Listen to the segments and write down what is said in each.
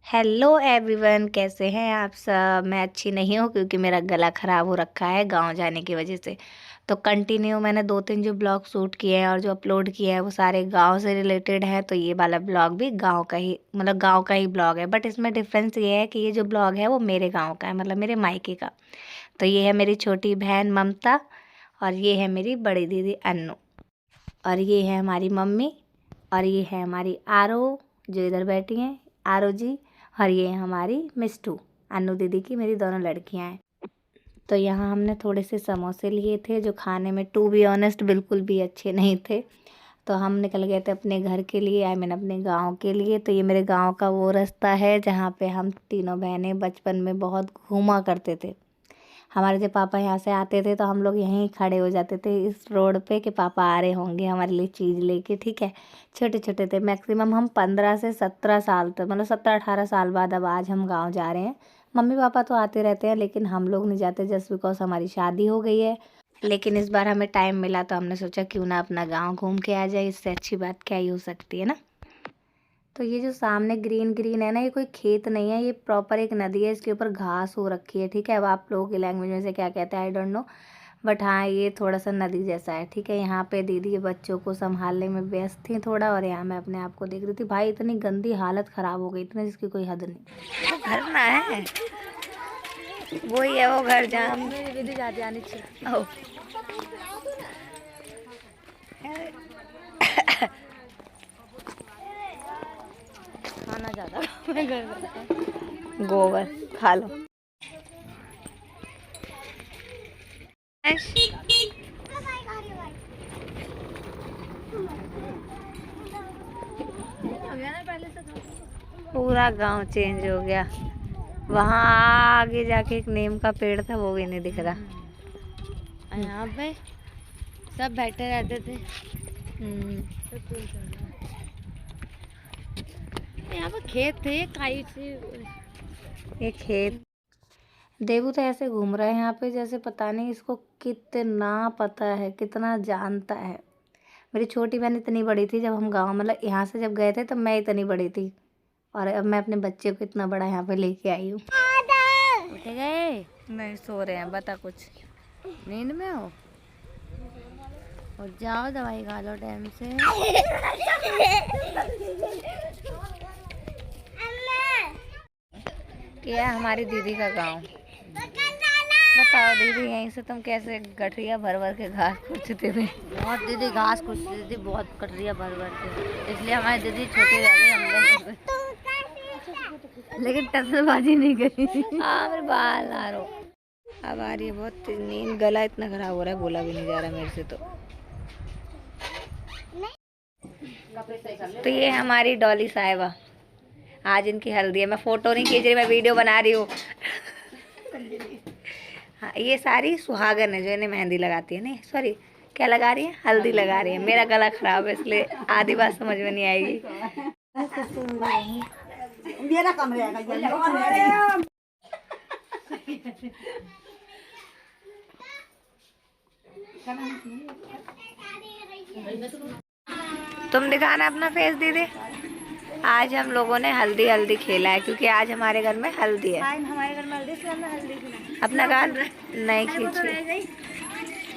Hello everyone, कैसे हैं आप सब। मैं अच्छी नहीं हूँ क्योंकि मेरा गला ख़राब हो रखा है गांव जाने की वजह से। तो कंटिन्यू मैंने 2-3 जो ब्लॉग शूट किए हैं और जो अपलोड किए हैं वो सारे गांव से रिलेटेड हैं। तो ये वाला ब्लॉग भी गांव का ही गांव का ही ब्लॉग है, बट इसमें डिफरेंस ये है कि ये जो ब्लॉग है वो मेरे गाँव का है, मेरे मायके का। तो ये है मेरी छोटी बहन ममता, और ये है मेरी बड़ी दीदी अन्नू, और ये है हमारी मम्मी, और ये है हमारी आरो जो इधर बैठी हैं, आरो जी। और ये है हमारी मिस्टू, अन्नू दीदी की मेरी दोनों लड़कियां हैं। तो यहाँ हमने थोड़े से समोसे लिए थे जो खाने में टू बी ऑनेस्ट बिल्कुल भी अच्छे नहीं थे। तो हम निकल गए थे अपने घर के लिए, अपने गांव के लिए। तो ये मेरे गांव का वो रास्ता है जहाँ पे हम तीनों बहनें बचपन में बहुत घूमा करते थे। हमारे जब पापा यहाँ से आते थे तो हम लोग यहीं खड़े हो जाते थे इस रोड पे कि पापा आ रहे होंगे हमारे लिए चीज़ लेके, ठीक है। छोटे छोटे थे, मैक्सिमम हम 15 से 17 साल तक, 17-18 साल बाद अब आज हम गांव जा रहे हैं। मम्मी पापा तो आते रहते हैं लेकिन हम लोग नहीं जाते, जस्ट बिकॉज हमारी शादी हो गई है। लेकिन इस बार हमें टाइम मिला तो हमने सोचा क्यों ना अपना गाँव घूम के आ जाए, इससे अच्छी बात क्या ही हो सकती है ना। तो ये जो सामने ग्रीन ग्रीन है ना, ये कोई खेत नहीं है, ये प्रॉपर एक नदी है। इसके ऊपर घास हो रखी है, ठीक है। अब आप लोगों की लैंग्वेज में से क्या कहते हैं आई डोंट नो, बट हाँ ये थोड़ा सा नदी जैसा है, ठीक है। यहाँ पे दीदी के बच्चों को संभालने में व्यस्त थी थोड़ा, और यहाँ मैं अपने आप को देख रही थी। भाई इतनी गंदी हालत ख़राब हो गई इतनी जिसकी कोई हद नहीं। वो घर ना है, वही है वो घर जहाँ दीदी जाती आनी चाहिए। खाना ज़्यादा गोबर खा लो। पूरा गांव चेंज हो गया। वहाँ आगे जाके एक नीम का पेड़ था, वो भी नहीं दिख रहा। यहाँ पे सब बैठे रहते थे। यहाँ पे खेत थे, काई से ये खेत। देवू तो ऐसे घूम रहा है यहाँ पे जैसे पता नहीं इसको कितना पता है, कितना जानता है। मेरी छोटी बहन इतनी बड़ी थी जब हम गांव यहाँ से जब गए थे तब मैं इतनी बड़ी थी, और अब मैं अपने बच्चे को इतना बड़ा यहाँ पे लेके आई हूँ। उठ गए? नहीं, सो रहे हैं। बता कुछ। नींद में हो? उठ जाओ, दवाई खा लो टाइम से। क्या हमारी दीदी का गांव। बताओ दीदी, यहीं से तुम कैसे गठरिया भर भर के घास पूछते थे। बहुत दीदी घास कुटती थी, बहुत कटरिया भर भर के, इसलिए हमारी दीदी छोटी रह गई हम लोग। लेकिन टसलबाजी नहीं गई। हाँ, मेरे बाल आ रहा। अब आ रही है बहुत नींद, गला इतना खराब हो रहा है, बोला भी नहीं जा रहा मेरे से। तो ये हमारी डॉली साहिबा, आज इनकी हल्दी है। मैं फोटो नहीं खींच रही, मैं वीडियो बना रही हूँ। हाँ, ये सारी सुहागन है जो इन्हें मेहंदी लगाती है, नहीं सॉरी क्या लगा रही है, हल्दी लगा रही है। मेरा गला खराब है इसलिए आधी बात समझ में नहीं आएगी। मेरा कमरे तुम दिखाना अपना फेस दीदी। आज हम लोगों ने हल्दी हल्दी खेला है क्योंकि आज हमारे घर में हल्दी है। हमारे घर में हल्दी अपना गाल नहीं खींची।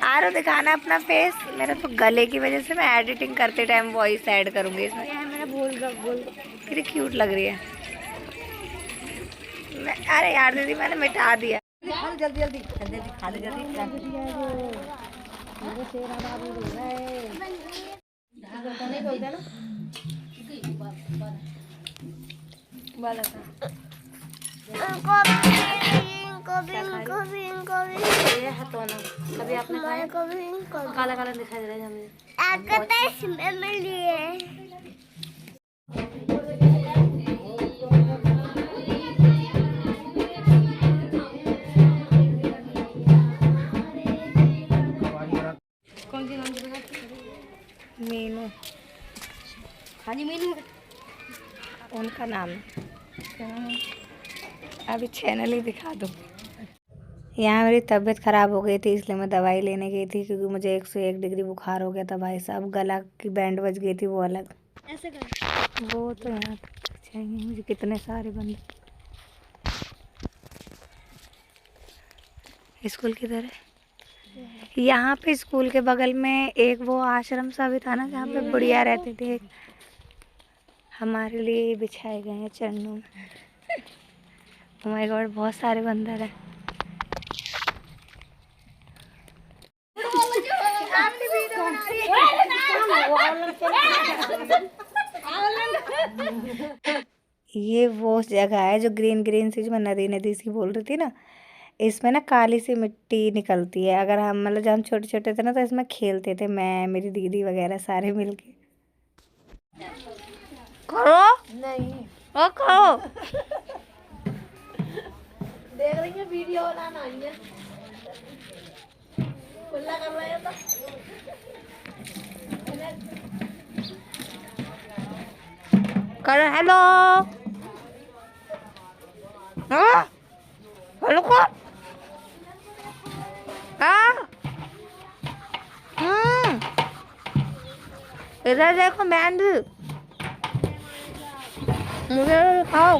आ रहा दिखाना अपना फेस। मेरा तो गले की वजह से मैं एडिटिंग करते टाइम वॉइस ऐड करूंगी इसमें। मेरा बोल कितनी क्यूट लग रही है। अरे यार दीदी मैंने मिटा दिया। जल्दी जल्दी जल्दी खा ले जल्दी। कभी आपने खाया? काला काला दिखाई दे रहा है हमें। कौन सी मीनू, हाँ जी मीनू उनका नाम है। अभी चैनल ही दिखा दूँ। यहाँ मेरी तबीयत ख़राब हो गई थी इसलिए मैं दवाई लेने गई थी क्योंकि मुझे 101 डिग्री बुखार हो गया था भाई साहब। गला की बैंड बज गई थी वो अलग। ऐसे कर वो तो यहाँ जाएंगे। मुझे कितने सारे बंदे स्कूल की तरह। यहाँ पे स्कूल के बगल में एक वो आश्रम सा भी था ना, जहाँ पे बुढ़िया रहती थी, हमारे लिए बिछाए गए हैं चरणों में। ओह माय गॉड, बहुत सारे बंदर हैं। ये वो जगह है जो ग्रीन ग्रीन सी, जो मैं नदी नदी सी बोल रही थी ना, इसमें ना काली सी मिट्टी निकलती है। अगर हम मतलब जब हम छोटे छोटे थे ना, तो इसमें खेलते थे, मैं मेरी दीदी वगैरह सारे मिलके। करो नहीं ओ करो। देख रही है वीडियो बनाना है खुला कर रहे हो तो करो हेलो। हाँ हेलो कौन? हाँ इधर देखो मेहंदी, मुझे दिखाओ।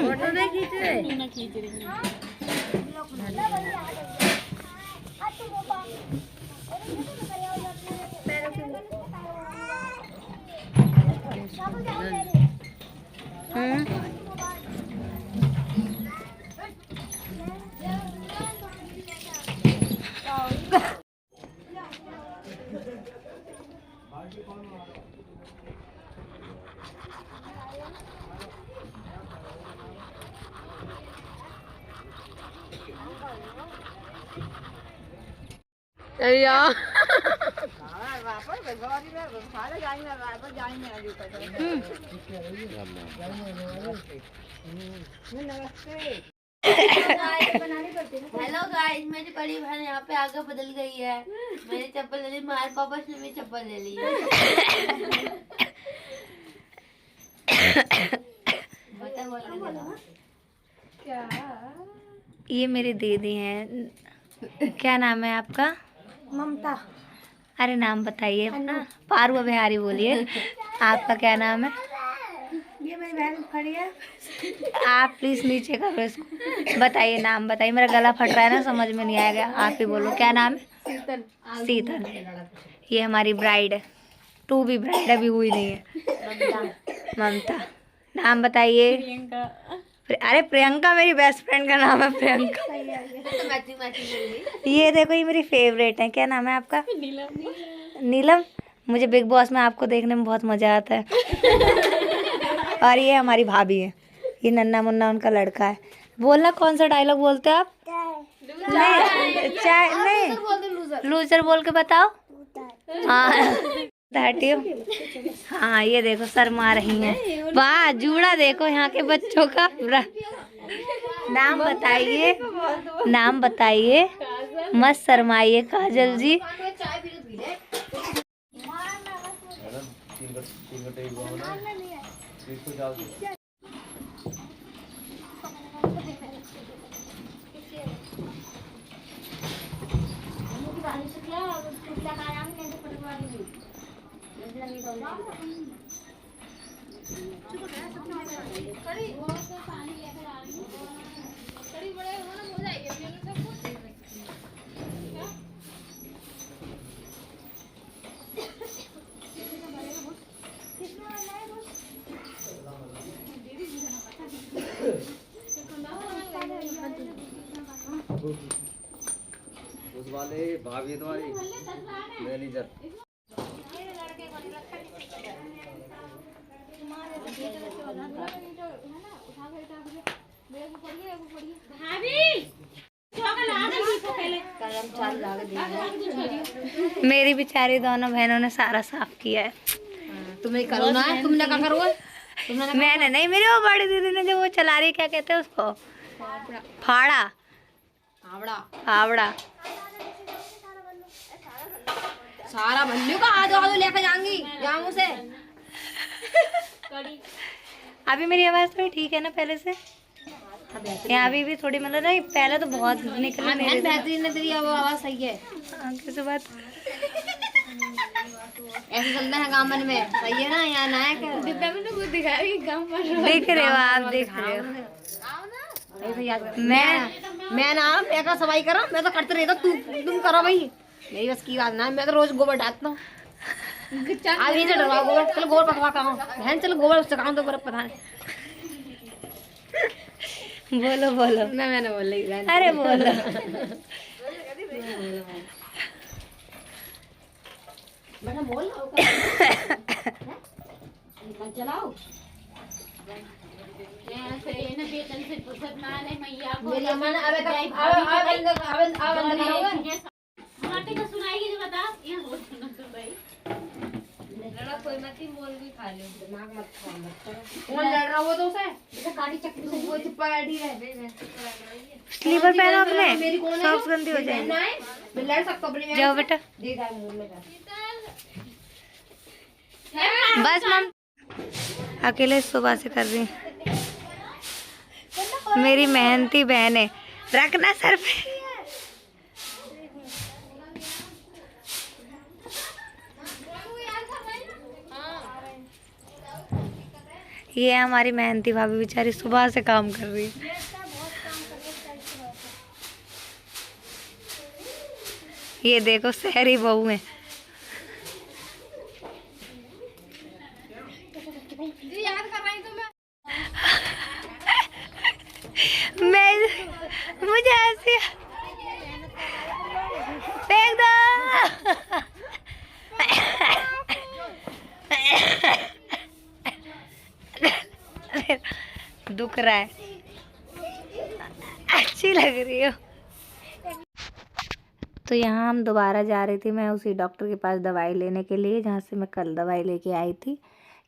फोटो नहीं खींच रहे। यार हेलो गाइस, मेरी बड़ी बहन यहाँ पे आगे बदल गई है। मेरी चप्पल ले ली, मार पापा ने मेरी चप्पल ले ली है। क्या ये मेरी दीदी हैं। क्या नाम है आपका? ममता अरे नाम बताइए अपना। पारुआ बिहारी बोलिए। आपका क्या नाम है? ये मेरी बहन खड़ी है। आप प्लीज नीचे करो इसको। बताइए नाम बताइए, मेरा गला फट रहा है ना, समझ में नहीं आएगा, आप ही बोलो क्या नाम है? शीतल शीतल। ये हमारी ब्राइड है, टू भी ब्राइड अभी हुई नहीं है। ममता। नाम बताइए। अरे प्रियंका मेरी बेस्ट फ्रेंड का नाम है, प्रियंका। ये देखो, ये मेरी फेवरेट है। क्या नाम है आपका? नीलम। मुझे बिग बॉस में आपको देखने में बहुत मजा आता है। और ये हमारी भाभी है, ये नन्ना मुन्ना उनका लड़का है। बोलना कौन सा डायलॉग बोलते हो आप? नहीं चाय नहीं, लूजर बोल के बताओ। हाँ हटियो। हाँ ये देखो शर्मा रही हैं। वाह जूड़ा देखो यहाँ के बच्चों का पूरा। नाम बताइए, नाम बताइए, मत शर्माइए काजल जी। उस वाले भाभी तुम्हारी मैनेजर। मेरी बेचारी दोनों बहनों ने सारा साफ किया है। तुम्हें करो ना, तुमने क्या करो? मैंने नहीं, मेरी वो बड़ी दीदी ने जो वो चला रही, क्या कहते हैं उसको? फाड़ा। आवड़ा फावड़ा। सारा भल्लू का आधो लेकर जाऊंगी जामू से। अभी मेरी आवाज थोड़ी ठीक है ना पहले से? यहाँ भी थोड़ी मतलब नहीं, पहले तो बहुत निकल बेहतरीन है तेरी आवाज, सही है। किसी बात ऐसे चलते हैं गाँव मन में, सही है ना? यहाँ ना है क्या? डिब्बे में तो कुछ दिखा रही है गाँव पर। देख रहे हो आप, देख रहे हो। मैं ना मैं का सफाई करा, मैं तो करते रहता, तुम करो भाई, मेरी बस की बात ना। मैं तो रोज गोबर डालता हूँ। आज यहीं से डरवा गोबर, चलो गोबर पकवा का बहन, चलो गोबर उससे काम तो गोबर पता नहीं। बोलो बोलो। मैंने बोल रही बहन। अरे बोलो। मैंने बोल चलाओ मेरी अम्मा ने अबे कोई मत बोल भी खा लो, दिमाग मत कौन लड़ रहा हो तो उसे काटी चक्की से वो चिपड़ी रह स्लीपर पहनो अपने, मेरी कौन है? सॉक्स गंदी हो जाएंगी। मैं लड़ सकता हूँ अपनी। जाओ बेटा। दे दे मुंह में बस मम अकेले सुबह से कर रही। मेरी मेहनती बहन है, रखना सर पे। ये है हमारी मेहनती भाभी, बेचारी सुबह से काम कर रही है। ये देखो शहरी बहू है। मैं मुझे हंसी फेंक दो। दुख रहा है, अच्छी लग रही हो। तो यहाँ हम दोबारा जा रही थी, मैं उसी डॉक्टर के पास दवाई लेने के लिए जहाँ से मैं कल दवाई लेके आई थी,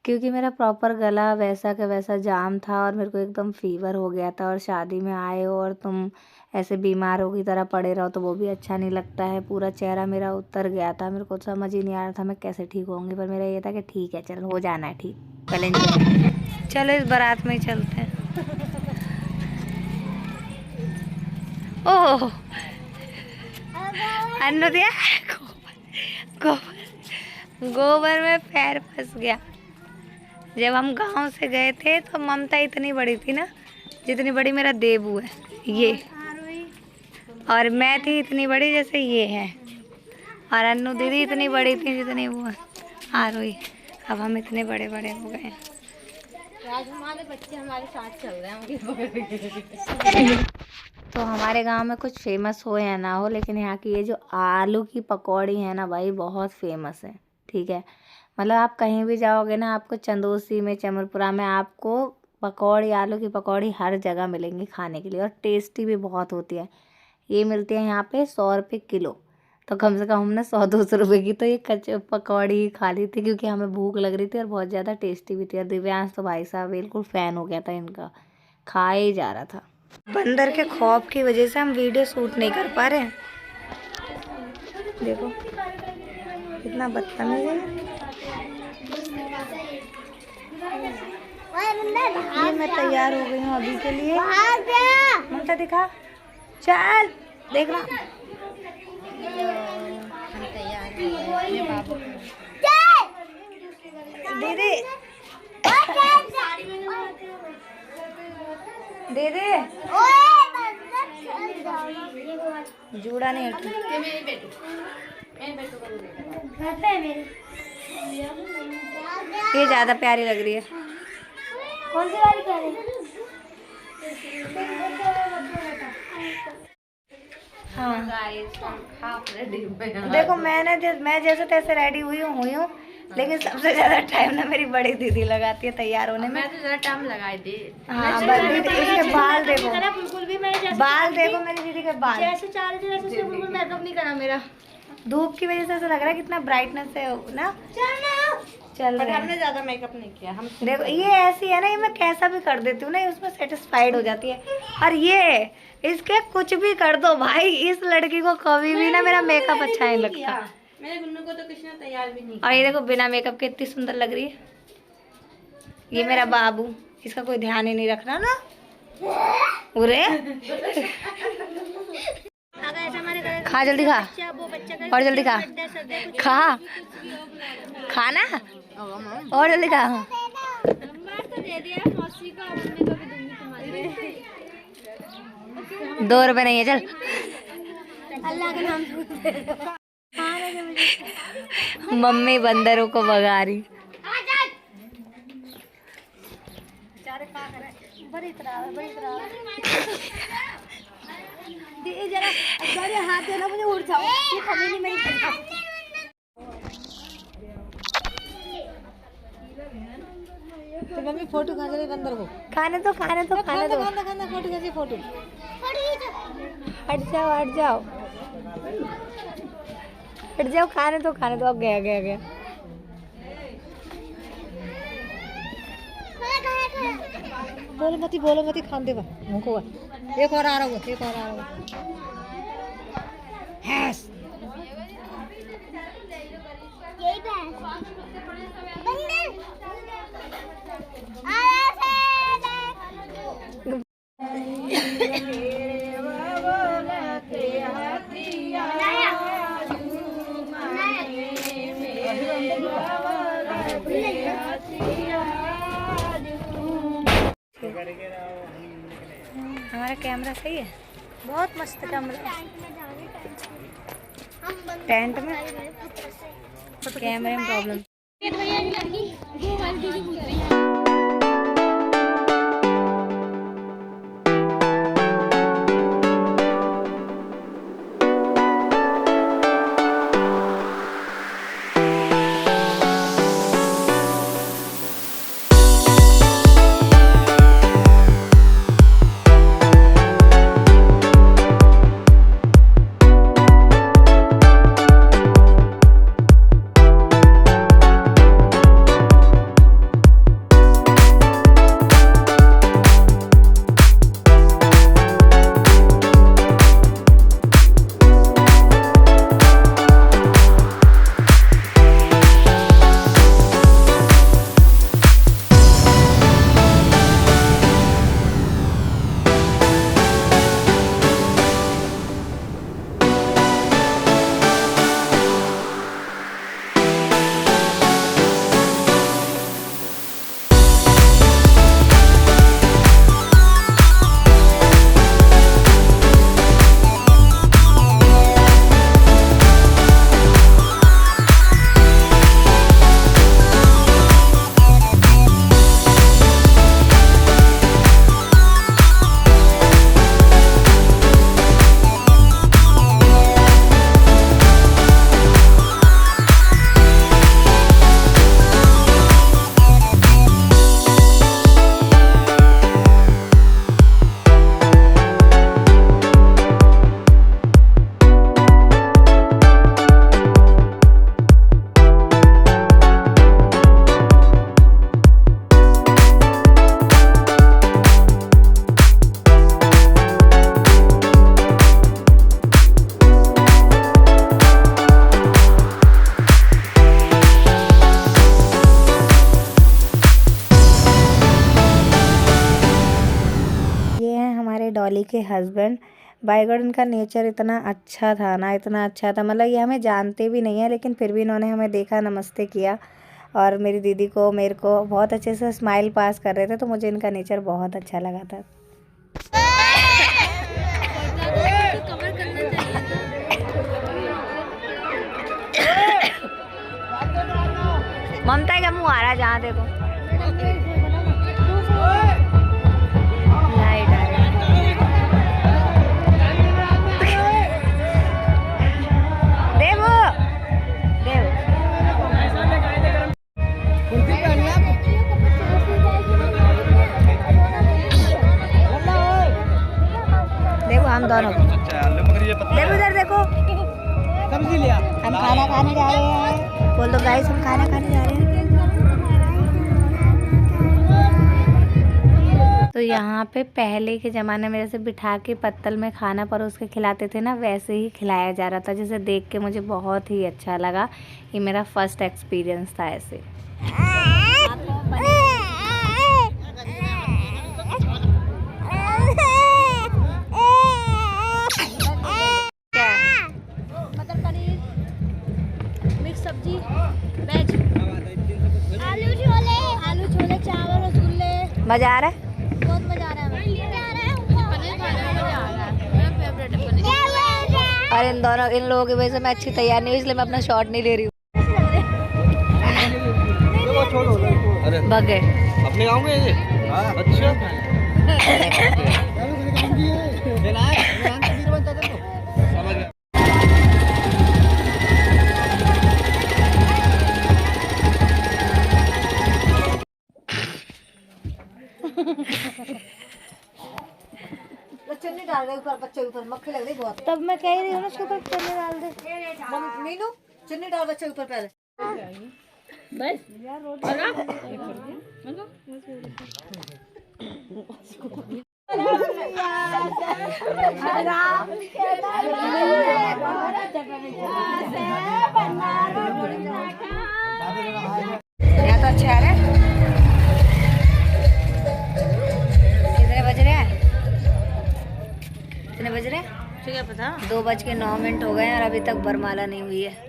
क्योंकि मेरा प्रॉपर गला वैसा का वैसा जाम था और मेरे को एकदम फीवर हो गया था। और शादी में आए हो और तुम ऐसे बीमारों की तरह पड़े रहो तो वो भी अच्छा नहीं लगता है। पूरा चेहरा मेरा उतर गया था, मेरे को समझ ही नहीं आ रहा था मैं कैसे ठीक होंगी, पर मेरा ये था कि ठीक है चल हो जाना है ठीक, कल एंजॉय। चलो इस बारात में ही चलते हैं। ओह अन्नू दिया, गोबर में पैर फंस गया। जब हम गांव से गए थे तो ममता इतनी बड़ी थी ना जितनी बड़ी मेरा देबू है ये, और मैं थी इतनी बड़ी जैसे ये है, और अन्नू दीदी इतनी बड़ी थी जितनी वो है आरोही। अब हम इतने बड़े बड़े हो गए। हमारे बच्चे हमारे साथ चल रहे हैं। तो हमारे गांव में कुछ फेमस हो या ना हो, लेकिन यहाँ की ये जो आलू की पकौड़ी है ना भाई बहुत फेमस है। ठीक है, मतलब आप कहीं भी जाओगे ना, आपको चंदोसी में, चमरपुरा में आपको पकौड़ी, आलू की पकौड़ी हर जगह मिलेंगी खाने के लिए, और टेस्टी भी बहुत होती है। ये मिलती है यहाँ पे 100 रुपये किलो। तो कम से कम हमने 100-200 रुपये की तो ये कच्चे पकौड़ी खा ली थी, क्योंकि हमें भूख लग रही थी और बहुत ज़्यादा टेस्टी भी थी। और दिव्यांश तो भाई साहब बिल्कुल फ़ैन हो गया था इनका, खा ही जा रहा था। बंदर के खौफ की वजह से हम वीडियो शूट नहीं कर पा रहे हैं। देखो कितना बदतमीज है। ये मैं तैयार हो गई हूँ अभी के लिए। ममता दिखा, चल देखना। दीदी दीदी जूड़ा नहीं उठा। ये ज्यादा प्यारी लग रही है। कौन सी वाली कह रही? हाँ देखो मैं जैसे तैसे रेडी हुई हूँ, लेकिन सबसे ज्यादा टाइम ना मेरी बड़ी दीदी लगाती है तैयार होने में। मैं तो ज़रा टाइम लगाई थी। हाँ बस इसके बाल देखो, बिल्कुल भी मैं बाल देखो मेरी दीदी के बाल, जैसे चाह रही थी वैसे उसने बिल्कुल मेकअप नहीं करा मेरा। धूप की वजह से ऐसा लग रहा है कितना ब्राइटनेस है ना चल रहा है। हमने ज़्यादा मेकअप नहीं किया। हम देखो ये ऐसी है ना, ये मैं कैसा भी कर देती हूँ ना, उसमें सेटिस्फाइड हो जाती है। और ये इसके कुछ भी कर दो भाई, इस लड़की को कभी भी ना मेरा मेकअप अच्छा नहीं लगता। मेरे गुन्नू को तो किसी ने तैयार भी नहीं। और ये देखो बिना मेकअप के इतनी सुंदर लग रही है। ये मेरा बाबू, इसका कोई ध्यान ही नहीं रख रहा ना। उरे खा जल्दी खा, और जल्दी खा, खा खाना और जल्दी खा। ₹2 नहीं है, चल। अल्लाह के नाम मम्मी बंदरों को भगा रही। जरा हाथ देना, मुझे उड़ जाओ, ये कभी नहीं मेरी तो मम्मी फोटो खा ले बंदर को। खाने तो खाने तो खाने तो। खाना फोटो कैसे फोटो। हट जाओ हट जाओ हट जाओ, खाने तो खाने तो। अब गया गया गया। बोलो मती खान देगा मुंह को। एक और आ रहा हूँ, एक और आ रहा हूँ। हैस यही हमारा कैमरा सही है, बहुत मस्त कैमरा। टेंट में कैमरे में प्रॉब्लम। डॉली के हस्बैंड। बाय गॉड उनका नेचर इतना अच्छा था ना, इतना अच्छा था। मतलब ये हमें जानते भी नहीं है, लेकिन फिर भी इन्होंने हमें देखा, नमस्ते किया और मेरी दीदी को, मेरे को बहुत अच्छे से स्माइल पास कर रहे थे। तो मुझे इनका नेचर बहुत अच्छा लगा था। ममता का मुँह आ रहा है जहाँ देखो। लाइट आ रही है। देवो देवो देखो हम दोनों देखो, इधर देखो। हम खाना खाने जा रहे हैं। बोल दो गाइस, हम खाना खाने जा रहे हैं। तो यहाँ पे पहले के ज़माने में जैसे बिठा के पत्तल में खाना परोस के खिलाते थे ना, वैसे ही खिलाया जा रहा था, जिसे देख के मुझे बहुत ही अच्छा लगा। ये मेरा फर्स्ट एक्सपीरियंस था ऐसे। मजा आ रहा है? बहुत मजा आ रहा है। पनीर खाने में मजा आ रहा है। मेरा फेवरेट है पनीर। और इन लोगों की वजह से मैं अच्छी तैयार नहीं हुई, इसलिए मैं अपना शॉट नहीं ले रही हूँ। बगे अपने गाँव में ये? अच्छा। चटनी डाल दे ऊपर, बच्चे ऊपर मक्खी लग रही बहुत। तब मैं कह रही हूँ ना उसके ऊपर चने डाल दे। मीनू चटनी डाल बच्चे ऊपर पहले। यहाँ तो अच्छा है। कितने बज रहे हैं? कितने बज रहे हैं? ठीक है पता। 2:09 हो गए हैं और अभी तक बरमाला नहीं हुई है।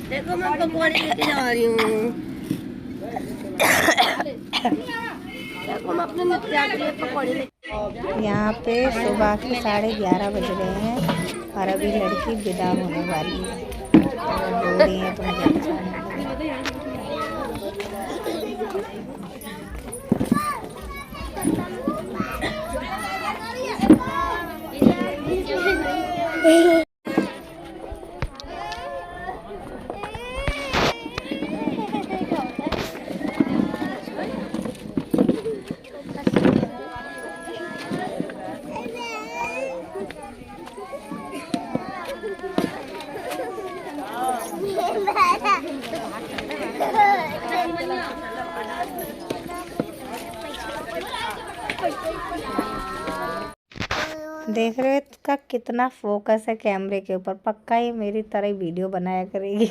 देखो मैं पकौड़े लेके जा रही हूँ। देखो मैं अपने मित्र के लिए पकौड़े लेके। यहाँ पे सुबह के 11:30 बज रहे हैं और अभी लड़की विदा होने वाली है। बोल रही है तुम जल्दी जाना। देख रहे हो इसका कितना फोकस है कैमरे के ऊपर। पक्का ही मेरी तरह ही वीडियो बनाया करेगी।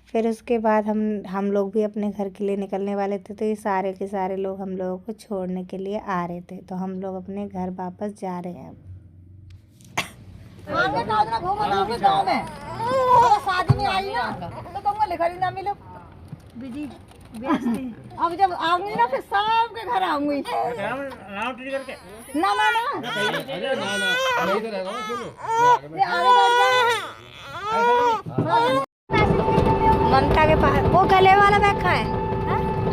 फिर उसके बाद हम लोग भी अपने घर के लिए निकलने वाले थे, तो ये सारे के सारे लोग हम लोगों को छोड़ने के लिए आ रहे थे। तो हम लोग अपने घर वापस जा रहे हैं। शादी में आई ना तो तुमको लिखा ना मिलो बिजी अब जब आऊंगी ना फिर शाम के घर आऊंगी ना ना ना ममता के पास वो गले वाला बैग कहाँ है?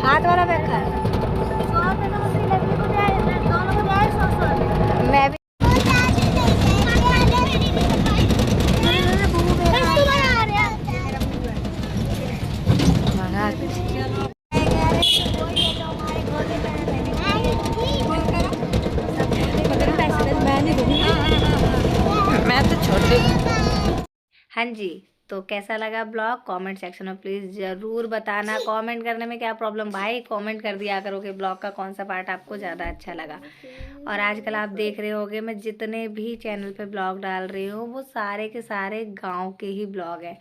हाथ वाला बैग कहाँ है? मैं भी हाँ जी, तो तो कैसा लगा ब्लॉग कमेंट सेक्शन में प्लीज़ ज़रूर बताना। कमेंट करने में क्या प्रॉब्लम भाई, कमेंट कर दिया करो कि ब्लॉग का कौन सा पार्ट आपको ज़्यादा अच्छा लगा। और आजकल आप देख रहे होगे मैं जितने भी चैनल पे ब्लॉग डाल रही हूँ वो सारे के सारे गांव के ही ब्लॉग हैं,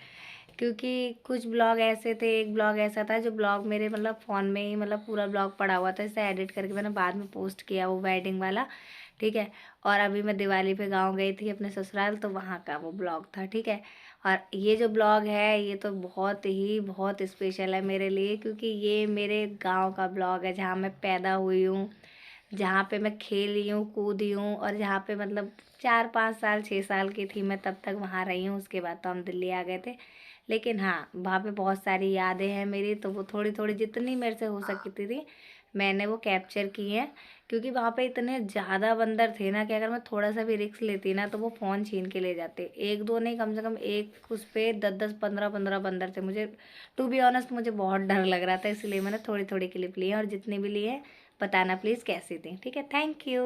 क्योंकि कुछ ब्लॉग ऐसे थे, एक ब्लॉग ऐसा था जो ब्लॉग मेरे मतलब फ़ोन में ही मतलब पूरा ब्लॉग पड़ा हुआ था, इसे एडिट करके मैंने बाद में पोस्ट किया, वो वेडिंग वाला, ठीक है। और अभी मैं दिवाली पे गांव गई थी अपने ससुराल, तो वहाँ का वो ब्लॉग था, ठीक है। और ये जो ब्लॉग है ये तो बहुत स्पेशल है मेरे लिए, क्योंकि ये मेरे गांव का ब्लॉग है, जहाँ मैं पैदा हुई हूँ, जहाँ पे मैं खेली हूँ, कूदी हूँ, और जहाँ पे मतलब 4-5 साल 6 साल की थी मैं तब तक वहाँ रही हूँ। उसके बाद तो हम दिल्ली आ गए थे, लेकिन हाँ वहाँ पे बहुत सारी यादें हैं मेरी, तो वो थोड़ी थोड़ी जितनी मेरे से हो सकती थी मैंने वो कैप्चर की हैं। क्योंकि वहाँ पे इतने ज़्यादा बंदर थे ना कि अगर मैं थोड़ा सा भी रिस्क लेती ना तो वो फ़ोन छीन के ले जाते। एक दो नहीं, कम से कम एक उस पे 10-10 15-15 बंदर थे। मुझे टू बी ऑनेस्ट मुझे बहुत डर लग रहा था, इसलिए मैंने थोड़ी थोड़ी क्लिप ली है, और जितनी भी ली है बताना प्लीज़ कैसी थी, ठीक है। Thank you.